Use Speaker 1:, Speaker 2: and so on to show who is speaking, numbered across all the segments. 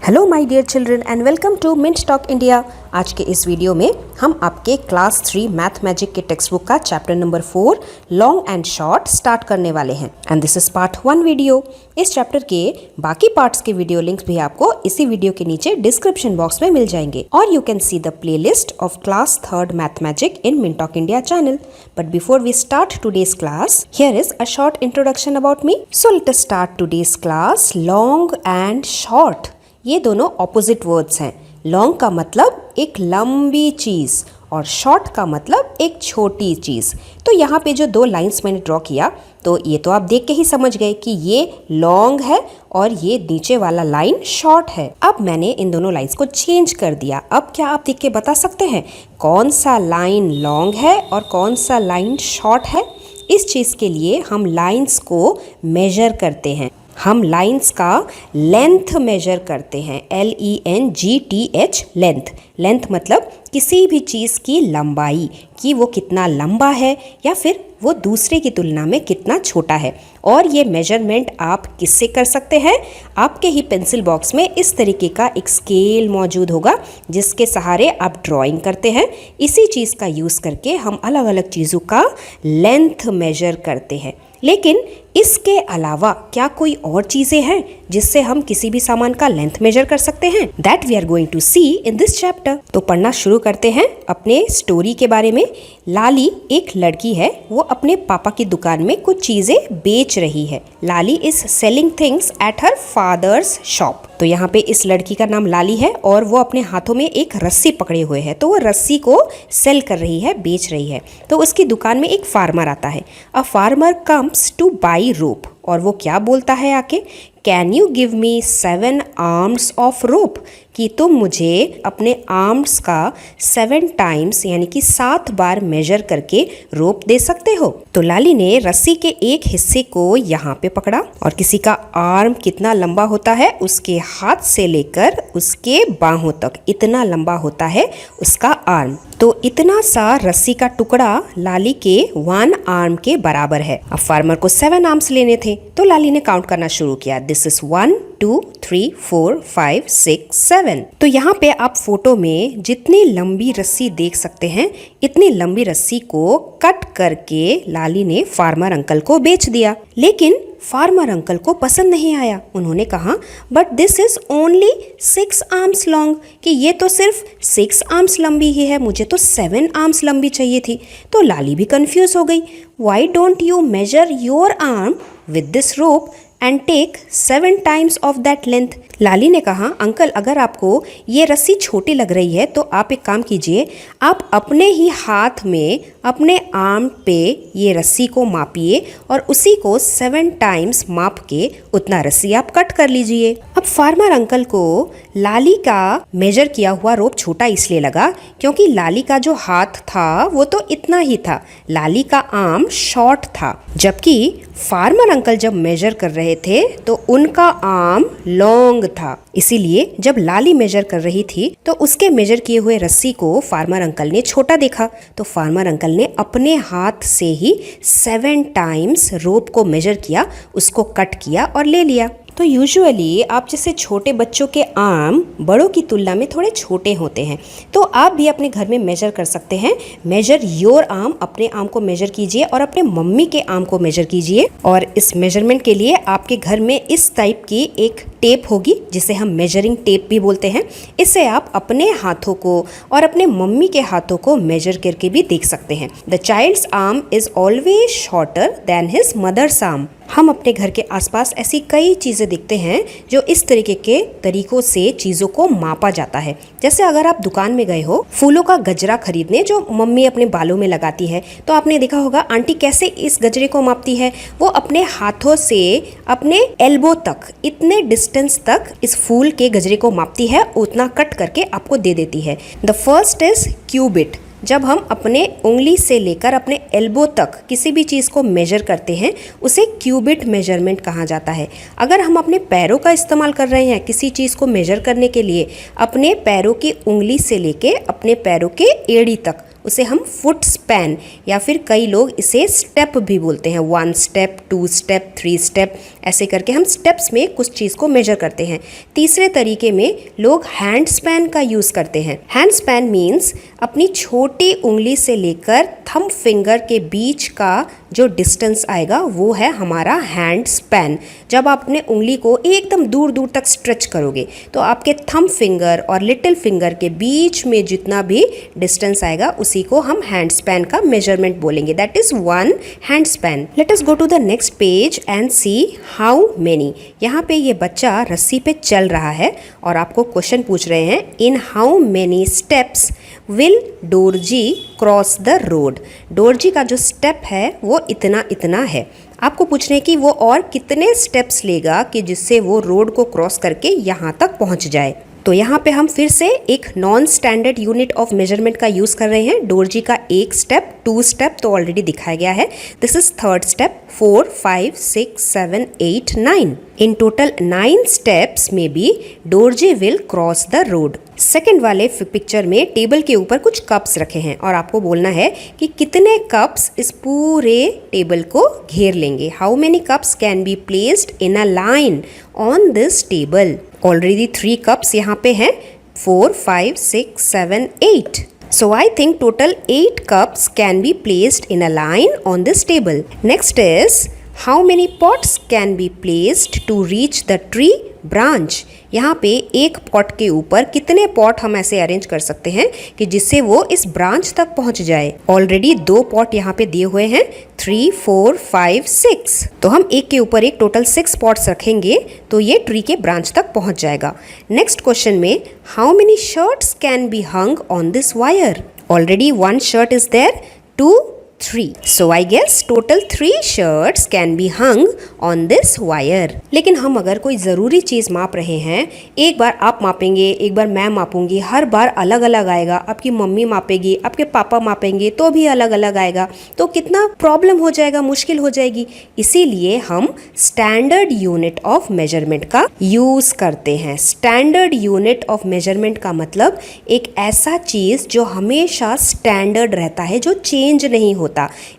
Speaker 1: Hello my dear children and welcome to Mint Talk India. आज के इस video में हम आपके क्लास 3 मैथ मैजिक के टेक्स्ट बुक का chapter number 4 long and short start करने वाले हैं and this is part 1 video. इस चैप्टर के बाकी पार्ट्स के वीडियो लिंक्स भी आपको इसी वीडियो के नीचे डिस्क्रिप्शन बॉक्स में मिल जाएंगे और you can see the playlist of class 3 math magic in Mint Talk India channel. But before we start today's class, here is a short introduction about me. So let us start today's class. Long and short ये दोनों opposite words हैं। Long का मतलब एक लंबी चीज़ और short का मतलब एक छोटी चीज़। तो यहाँ पे जो दो लाइंस मैंने ड्रॉ किया तो ये तो आप देख के ही समझ गए कि ये लॉन्ग है और ये नीचे वाला लाइन शॉर्ट है। अब मैंने इन दोनों लाइंस को चेंज कर दिया। अब क्या आप देख के बता सकते हैं कौन सा लाइन लॉन्ग है और कौन सा लाइन शॉर्ट है? इस चीज़ के लिए हम लाइंस को मेजर करते हैं। हम लाइंस का लेंथ मेजर करते हैं, LENGTH लेंथ। लेंथ मतलब किसी भी चीज़ की लंबाई, कि वो कितना लंबा है या फिर वो दूसरे की तुलना में कितना छोटा है। और ये मेजरमेंट आप किससे कर सकते हैं? आपके ही पेंसिल बॉक्स में इस तरीके का एक स्केल मौजूद होगा जिसके सहारे आप ड्राइंग करते हैं। इसी चीज़ का यूज़ करके हम अलग अलग चीज़ों का लेंथ मेजर करते हैं। लेकिन इसके अलावा क्या कोई और चीज़ें हैं जिससे हम किसी भी सामान का लेंथ मेजर कर सकते हैं? That we are going to see in this chapter. तो पढ़ना शुरू करते हैं अपने स्टोरी के बारे में। लाली एक लड़की है, वो अपने पापा की दुकान में कुछ चीज़ें बेच रही है। Lali is selling things at her father's shop. तो यहाँ पे इस लड़की का नाम लाली है और वो अपने हाथों में एक रस्सी पकड़े हुए है। तो वो रस्सी को सेल कर रही है, बेच रही है। तो उसकी दुकान में एक फार्मर आता है। A farmer comes to buy rope. और वो क्या बोलता है आके, can you give me 7 arms of rope, कि तुम मुझे अपने आर्म्स का 7 टाइम्स यानी कि 7 बार मेजर करके रोप दे सकते हो? तो लाली ने रस्सी के एक हिस्से को यहाँ पे पकड़ा और किसी का आर्म कितना लंबा होता है, उसके हाथ से लेकर उसके बाहों तक इतना लंबा होता है उसका आर्म। तो इतना सा रस्सी का टुकड़ा लाली के 1 आर्म के बराबर है। अब फार्मर को 7 आर्म्स लेने थे तो लाली ने काउंट करना शुरू किया। This is 1 2 3 4 5 6 7। तो यहाँ पे आप फोटो में जितनी लंबी रस्सी देख सकते हैं, इतनी लंबी रस्सी को कट करके लाली ने फार्मर अंकल को बेच दिया। लेकिन फार्मर अंकल को पसंद नहीं आया। उन्होंने कहा but this is only 6 arms long, कि ये तो सिर्फ 6 आर्म्स लंबी ही है, मुझे तो 7 आर्म्स लंबी चाहिए थी। तो लाली भी कंफ्यूज हो गई। Why don't you measure your arm with this rope and take 7 times of that length? Lali ने कहा अंकल, अगर आपको ये रस्सी छोटी लग रही है तो आप एक काम कीजिए, आप अपने ही हाथ में अपने आर्म पे ये रस्सी को मापिए और उसी को 7 टाइम्स माप के उतना रस्सी आप कट कर लीजिए। अब फार्मर अंकल को लाली का मेजर किया हुआ रोप छोटा इसलिए लगा क्योंकि लाली का जो हाथ था वो तो इतना ही था, लाली का आर्म शॉर्ट था। जबकि फार्मर अंकल जब मेजर कर रहे थे तो उनका आर्म लॉन्ग था। इसीलिए जब लाली मेजर कर रही थी तो उसके मेजर किए हुए रस्सी को फार्मर अंकल ने छोटा देखा। तो फार्मर अंकल ने अपने हाथ से ही 7 टाइम्स रोप को मेजर किया, उसको कट किया और ले लिया। तो यूजुअली आप जैसे छोटे बच्चों के आर्म बड़ों की तुलना में थोड़े छोटे होते हैं, तो आप भी अपने घर में मेजर कर सकते हैं। मेजर योर आर्म, अपने आर्म को मेजर कीजिए और अपने मम्मी के आर्म को मेजर कीजिए। और इस मेजरमेंट के लिए आपके घर में इस टाइप की एक टेप होगी जिसे हम मेजरिंग टेप भी बोलते हैं। इससे आप अपने हाथों को और अपने मम्मी के हाथों को मेजर करके भी देख सकते हैं। The child's arm is always shorter than his mother's arm. हम अपने घर के आसपास ऐसी कई चीज़ें देखते हैं जो इस तरीके के तरीकों से चीज़ों को मापा जाता है। जैसे अगर आप दुकान में गए हो फूलों का गजरा खरीदने जो मम्मी अपने बालों में लगाती है, तो आपने देखा होगा आंटी कैसे इस गजरे को मापती है। वो अपने हाथों से अपने एल्बो तक, इतने डिस्टेंस तक इस फूल के गजरे को मापती है, उतना कट करके आपको दे देती है। The first is cubit. जब हम अपने उंगली से लेकर अपने एल्बो तक किसी भी चीज़ को मेजर करते हैं उसे क्यूबिट मेजरमेंट कहा जाता है। अगर हम अपने पैरों का इस्तेमाल कर रहे हैं किसी चीज़ को मेजर करने के लिए, अपने पैरों की उंगली से लेके अपने पैरों के एड़ी तक उसे हम फुट स्पैन या फिर कई लोग इसे स्टेप भी बोलते हैं। 1 स्टेप, 2 स्टेप, 3 स्टेप, ऐसे करके हम स्टेप्स में कुछ चीज़ को मेजर करते हैं। तीसरे तरीके में लोग हैंड स्पैन का यूज़ करते हैं। हैंड स्पैन मीन्स अपनी छोटी उंगली से लेकर थंब फिंगर के बीच का जो डिस्टेंस आएगा वो है हमारा हैंड स्पैन। जब आप अपने उंगली को एकदम दूर दूर तक स्ट्रेच करोगे तो आपके थंब फिंगर और लिटिल फिंगर के बीच में जितना भी डिस्टेंस आएगा उसी को हम हैंड स्पैन का मेजरमेंट बोलेंगे। That is 1 hand span. Let us go to the next page and see how many. यहाँ पे ये बच्चा रस्सी पे चल रहा है और आपको क्वेश्चन पूछ रहे हैं, in how many steps will Dorji cross the road. Dorji का जो स्टेप है वो इतना इतना है। आपको पूछ रहे हैं कि वो और कितने स्टेप्स लेगा कि जिससे वो रोड को क्रॉस करके यहाँ तक पहुँच जाए। तो यहाँ पे हम फिर से एक non standard unit of measurement का यूज़ कर रहे हैं। डोरजी का 1 स्टेप, 2 स्टेप तो ऑलरेडी दिखाया गया है। This is 3rd step, 4, 5, 6, 7, 8, 9। In total 9 steps में भी Dorji will cross the road. Second वाले पिक्चर में टेबल के ऊपर कुछ कप्स रखे हैं और आपको बोलना है कि कितने कप्स इस पूरे टेबल को घेर लेंगे। How many cups can be placed in a line on this table. Already 3 cups यहाँ पे हैं, 4, 5, 6, 7, 8. So I think total 8 cups can be placed in a line on this table. Next is how many pots can be placed to reach the tree branch. यहाँ पे एक pot के ऊपर कितने pot हम ऐसे अरेंज कर सकते हैं कि जिससे वो इस ब्रांच तक पहुंच जाए। ऑलरेडी 2 पॉट यहाँ पे दिए हुए हैं, 3, 4, 5, 6। तो हम एक के ऊपर एक टोटल 6 पॉट्स रखेंगे तो ये ट्री के ब्रांच तक पहुंच जाएगा। नेक्स्ट क्वेश्चन में how many shirts can be hung on this wire. Already 1 shirt is there, 2, 3. So I guess total 3 shirts can be hung on this wire. लेकिन हम अगर कोई ज़रूरी चीज़ माप रहे हैं, एक बार आप मापेंगे, एक बार मैं मापूंगी, हर बार अलग अलग आएगा। आपकी मम्मी मापेगी, आपके पापा मापेंगे तो भी अलग अलग आएगा, तो कितना प्रॉब्लम हो जाएगा, मुश्किल हो जाएगी। इसीलिए हम स्टैंडर्ड यूनिट ऑफ मेजरमेंट का यूज़ करते हैं। स्टैंडर्ड यूनिट ऑफ मेजरमेंट का मतलब एक ऐसा चीज़ जो हमेशा स्टैंडर्ड रहता है, जो चेंज नहीं होता।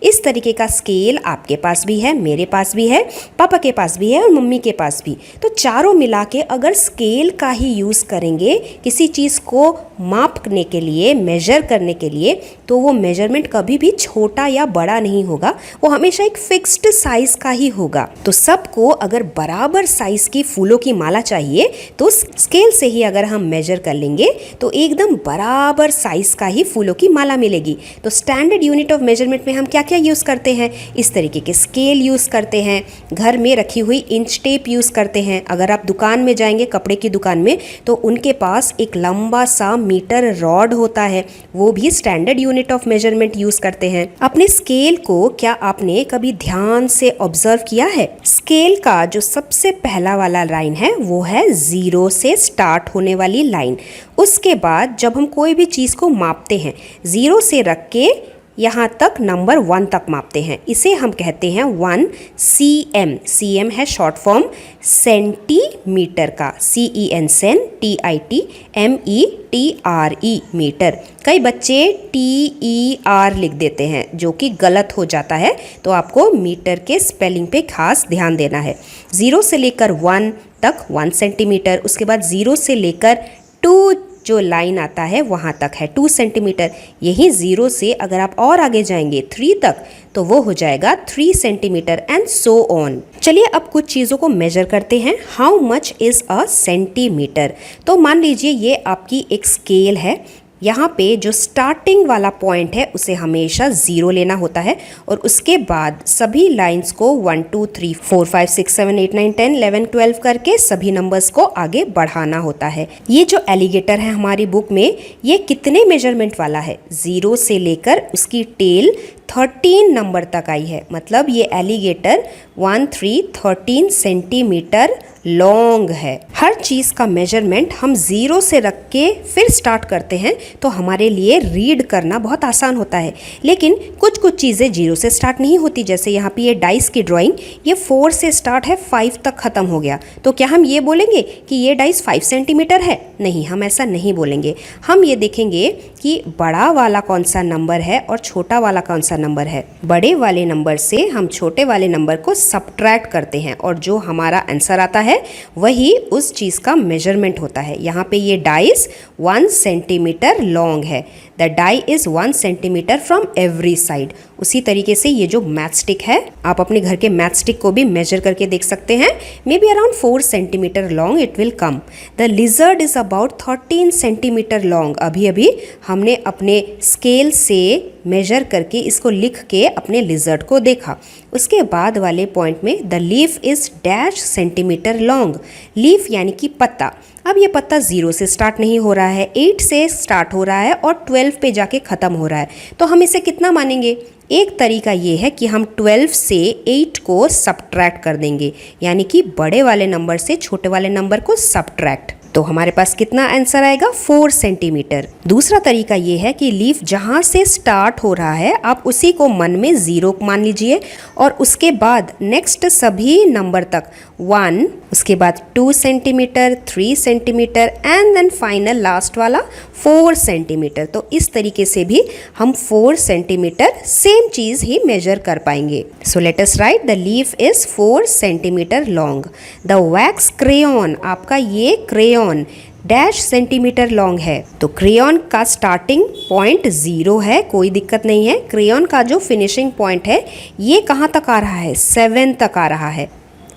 Speaker 1: इस तरीके का स्केल आपके पास भी है, मेरे पास भी है, पापा के पास भी है और मम्मी के पास भी। तो चारों मिला के अगर स्केल का ही यूज़ करेंगे किसी चीज़ को मापने के लिए, मेजर करने के लिए, तो वो मेजरमेंट कभी भी छोटा या बड़ा नहीं होगा, वो हमेशा एक फिक्स्ड साइज का ही होगा। तो सबको अगर बराबर साइज की फूलों की माला चाहिए तो स्केल से ही अगर हम मेजर कर लेंगे तो एकदम बराबर साइज का ही फूलों की माला मिलेगी। तो स्टैंडर्ड यूनिट ऑफ मेजरमेंट में हम क्या क्या यूज़ करते हैं, इस तरीके के स्केल यूज़ करते हैं, घर में रखी हुई इंच टेप यूज़ करते हैं। अगर आप दुकान में जाएंगे, कपड़े की दुकान में, तो उनके पास एक लंबा सा मीटर रॉड होता है, वो भी standard unit of measurement use करते हैं। अपने स्केल को क्या आपने कभी ध्यान से ऑब्जर्व किया है? स्केल का जो सबसे पहला वाला लाइन है वो है 0 से स्टार्ट होने वाली लाइन। उसके बाद जब हम कोई भी चीज़ को मापते हैं, 0 से रख के यहाँ तक नंबर 1 तक मापते हैं, इसे हम कहते हैं 1 cm। cm है शॉर्ट फॉर्म सेंटीमीटर का, CEN सेन, TIT METRE मीटर। कई बच्चे TER लिख देते हैं जो कि गलत हो जाता है, तो आपको मीटर के स्पेलिंग पे खास ध्यान देना है। 0 से लेकर 1 तक 1 सेंटीमीटर, उसके बाद 0 से लेकर 2 जो लाइन आता है वहाँ तक है 2 सेंटीमीटर। यही 0 से अगर आप और आगे जाएंगे 3 तक तो वो हो जाएगा 3 सेंटीमीटर एंड सो ऑन। चलिए अब कुछ चीज़ों को मेजर करते हैं। How much is a centimetre. तो मान लीजिए ये आपकी एक स्केल है, यहाँ पे जो स्टार्टिंग वाला पॉइंट है उसे हमेशा 0 लेना होता है और उसके बाद सभी लाइंस को 1 2 3 4 5 6 7 8 9 10 11 12 करके सभी नंबर्स को आगे बढ़ाना होता है। ये जो एलिगेटर है हमारी बुक में, ये कितने मेजरमेंट वाला है? 0 से लेकर उसकी टेल 13 नंबर तक आई है, मतलब ये एलिगेटर 13 सेंटीमीटर लॉन्ग है। हर चीज़ का मेजरमेंट हम 0 से रख के फिर स्टार्ट करते हैं तो हमारे लिए रीड करना बहुत आसान होता है। लेकिन कुछ कुछ चीज़ें 0 से स्टार्ट नहीं होती, जैसे यहाँ पे ये डाइस की ड्राइंग, ये 4 से स्टार्ट है, 5 तक ख़त्म हो गया, तो क्या हम ये बोलेंगे कि ये डाइस 5 सेंटीमीटर है? नहीं, हम ऐसा नहीं बोलेंगे। हम ये देखेंगे कि बड़ा वाला कौन सा नंबर है और छोटा वाला कौन सा नंबर है। बड़े वाले नंबर से हम छोटे वाले नंबर को सब्ट्रैक्ट करते हैं और जो हमारा आंसर आता है वही उस चीज़ का मेजरमेंट होता है। यहाँ पे ये डाइस 1 सेंटीमीटर लॉन्ग है। The die is 1 centimetre from every side. उसी तरीके से ये जो मैथ स्टिक है, आप अपने घर के मैथ स्टिक को भी मेजर करके देख सकते हैं। May be around 4 centimetre long it will come. The lizard is about 13 centimetre long. अभी अभी हमने अपने स्केल से मेजर करके इसको लिख के अपने लिजर्ड को देखा। उसके बाद वाले पॉइंट में the leaf is dash centimetre long. Leaf यानी कि पत्ता। अब ये पत्ता 0 से स्टार्ट नहीं हो रहा है, 8 से स्टार्ट हो रहा है और 12 पे जाके ख़त्म हो रहा है। तो हम इसे कितना मानेंगे? एक तरीका ये है कि हम 12 से 8 को सब्ट्रैक्ट कर देंगे, यानी कि बड़े वाले नंबर से छोटे वाले नंबर को सब्ट्रैक्ट। तो हमारे पास कितना आंसर आएगा? 4 सेंटीमीटर। दूसरा तरीका ये है कि लीफ जहाँ से स्टार्ट हो रहा है आप उसी को मन में 0 मान लीजिए और उसके बाद नेक्स्ट सभी नंबर तक 1, उसके बाद 2 centimetre, 3 centimetre and then final last वाला 4 सेंटीमीटर। तो इस तरीके से भी हम 4 सेंटीमीटर सेम चीज़ ही मेजर कर पाएंगे। सो let us right the leaf is 4 centimetre long. The wax crayon, आपका ये क्रेयॉन डैश सेंटीमीटर लॉन्ग है। तो क्रेयॉन का स्टार्टिंग पॉइंट 0 है, कोई दिक्कत नहीं है। क्रेयॉन का जो फिनिशिंग पॉइंट है ये कहाँ तक आ रहा है? 7 तक आ रहा है।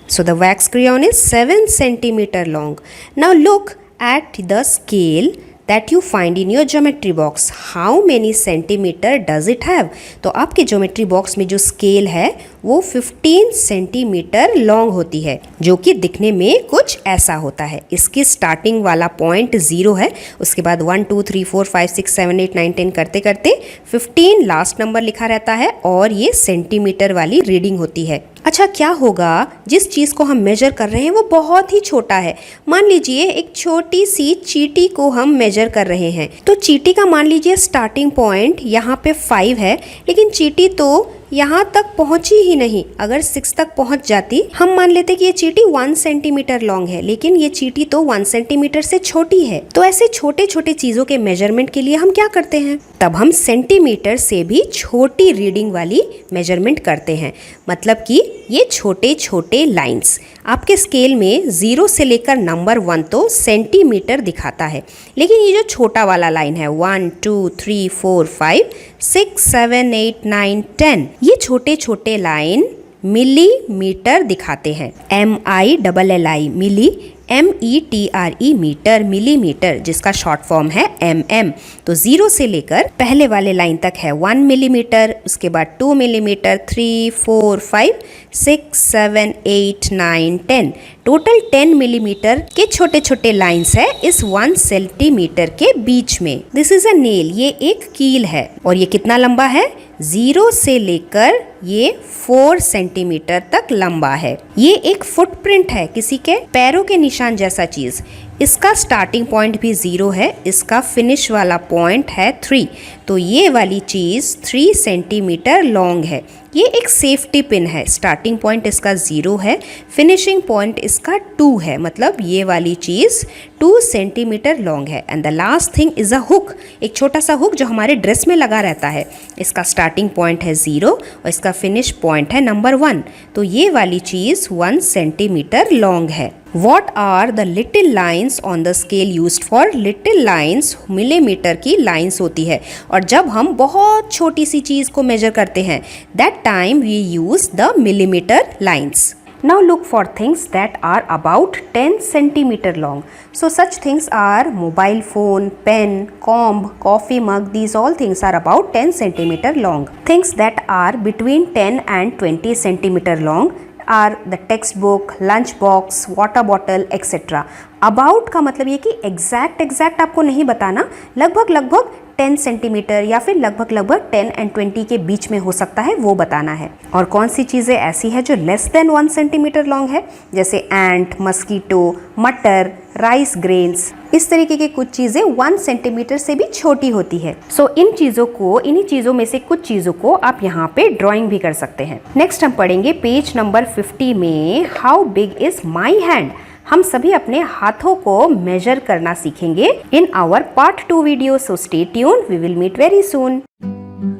Speaker 1: So the wax crayon is 7 centimeter long. Now look at the scale that you find in your geometry box. How many centimeter does it have? तो आपके ज्योमेट्री बॉक्स में जो स्केल है वो 15 सेंटीमीटर लॉन्ग होती है, जो कि दिखने में कुछ ऐसा होता है। इसकी स्टार्टिंग वाला पॉइंट 0 है, उसके बाद 1 2 3 4 5 6 7 8 9 10 करते करते 15 लास्ट नंबर लिखा रहता है और ये सेंटीमीटर वाली रीडिंग होती है। अच्छा, क्या होगा जिस चीज़ को हम मेजर कर रहे हैं वो बहुत ही छोटा है। मान लीजिए एक छोटी सी चींटी को हम मेजर कर रहे हैं, तो चींटी का मान लीजिए स्टार्टिंग पॉइंट यहाँ पे 5 है, लेकिन चींटी तो यहाँ तक पहुँची ही नहीं। अगर 6 तक पहुँच जाती, हम मान लेते कि ये चींटी 1 सेंटीमीटर लॉन्ग है, लेकिन ये चींटी तो 1 सेंटीमीटर से छोटी है। तो ऐसे छोटे छोटे चीज़ों के मेजरमेंट के लिए हम क्या करते हैं? तब हम सेंटीमीटर से भी छोटी रीडिंग वाली मेजरमेंट करते हैं। मतलब कि ये छोटे छोटे लाइंस आपके स्केल में 0 से लेकर नंबर 1 तो सेंटीमीटर दिखाता है, लेकिन ये जो छोटा वाला लाइन है 1 2 3 4 5 6 7 8 9 10, ये छोटे छोटे लाइन मिलीमीटर दिखाते हैं। MILLI मिली, METRE मीटर, मिलीमीटर, जिसका शॉर्ट फॉर्म है MM। तो 0 से लेकर पहले वाले लाइन तक है 1 मिलीमीटर, उसके बाद 2 मिलीमीटर, 3 4 5 6 7 8 9 10, टोटल 10 मिलीमीटर के छोटे छोटे लाइंस है इस 1 सेंटीमीटर के बीच में। दिस इज अ नेल, ये एक कील है और ये कितना लंबा है? 0 से लेकर ये 4 सेंटीमीटर तक लंबा है। ये एक फुटप्रिंट है, किसी के पैरों के निशान जैसा चीज। इसका स्टार्टिंग पॉइंट भी 0 है, इसका फिनिश वाला पॉइंट है 3। तो ये वाली चीज़ 3 सेंटीमीटर लॉन्ग है। ये एक सेफ्टी पिन है, स्टार्टिंग पॉइंट इसका 0 है, फिनिशिंग पॉइंट इसका 2 है, मतलब ये वाली चीज़ 2 सेंटीमीटर लॉन्ग है। And the last thing is a hook, एक छोटा सा हुक जो हमारे ड्रेस में लगा रहता है। इसका स्टार्टिंग पॉइंट है 0 और इसका फिनिश पॉइंट है नंबर 1। तो ये वाली चीज़ 1 सेंटीमीटर लॉन्ग है। What are the little lines on the scale used for? Little lines millimetre की लाइंस होती है, और जब हम बहुत छोटी सी चीज़ को मेजर करते हैं that time we use the millimeter lines. Now look for things that are about 10 centimeter long. So such things are mobile phone, pen, comb, coffee mug. These all things are about 10 centimeter long. Things that are between 10 and 20 centimeter long are the textbook, lunch box, water bottle, etc. About का मतलब ये कि exact आपको नहीं बताना, लगभग 10 centimetre या फिर लगभग 10 and 20 के बीच में हो सकता है, वो बताना है। और कौन सी चीज़ें ऐसी है जो लेस देन 1 सेंटीमीटर लॉन्ग है, जैसे एंट, मस्कीटो, मटर, राइस ग्रेन्स, इस तरीके की कुछ चीज़ें 1 सेंटीमीटर से भी छोटी होती है। सो इन्हीं चीज़ों में से कुछ चीज़ों को आप यहाँ पे ड्राइंग भी कर सकते हैं। नेक्स्ट हम पढ़ेंगे पेज नंबर 50 में, how big is my hand. हम सभी अपने हाथों को मेजर करना सीखेंगे in our part 2 video. So stay tuned, we will meet very soon.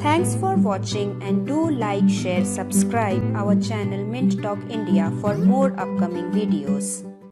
Speaker 1: Thanks for watching and do like, share, subscribe our channel Mint Talk India for more upcoming videos.